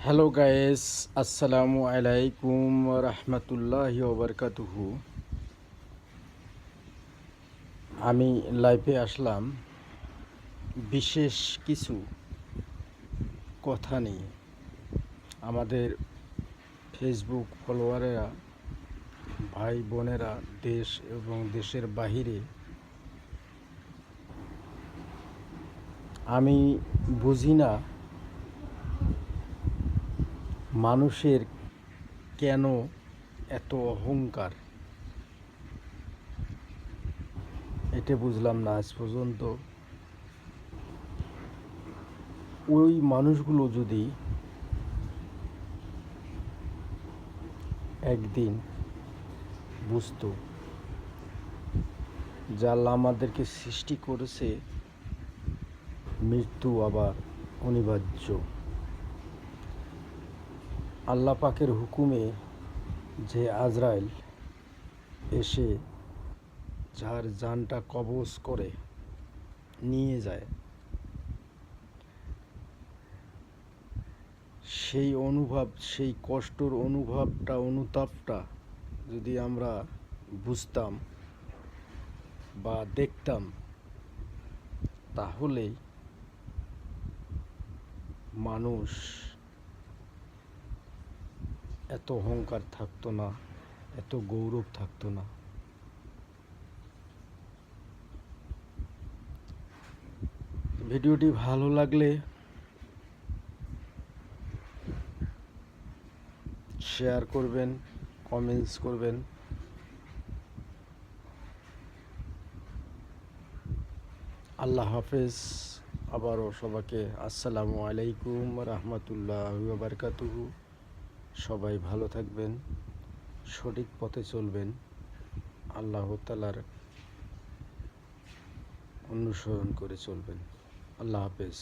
Hello guys, আসসালামু আলাইকুম রহমতুল্লাহি ওবরকাতুহু। আমি লাইভে আসলাম বিশেষ কিছু কথা নিয়ে। আমাদের ফেসবুক ফলোয়ারেরা, ভাই বোনেরা দেশ এবং দেশের বাহিরে, আমি বুঝি না মানুষের কেন এত অহংকার। এটা বুঝলাম না আজ পর্যন্ত। ওই মানুষগুলো যদি একদিন বুঝতো যে আল্লাহ আমাদেরকে সৃষ্টি করেছে, মৃত্যু আবার অনিবার্য। আল্লাহ পাকের হুকুমে যে আজরাইল এসে যার জানটা কবজ করে নিয়ে যায়, সেই অনুভব, সেই কষ্টর অনুতাপটা যদি আমরা বুঝতাম বা দেখতাম, তাহলেই মানুষ এত অহংকার থাকতো না, এত গৌরব থাকতো না। ভিডিওটি ভালো লাগলে শেয়ার করবেন, কমেন্টস করবেন। আল্লাহ হাফেজ। আবারও সবাইকে আসসালামু আলাইকুম রহমতুল্লাহি ওয়া বারাকাতুহু। সবাই ভালো থাকবেন, সঠিক পথে চলবেন, আল্লাহ তাআলার অনুসরণ করে চলবেন। আল্লাহ হাফেজ।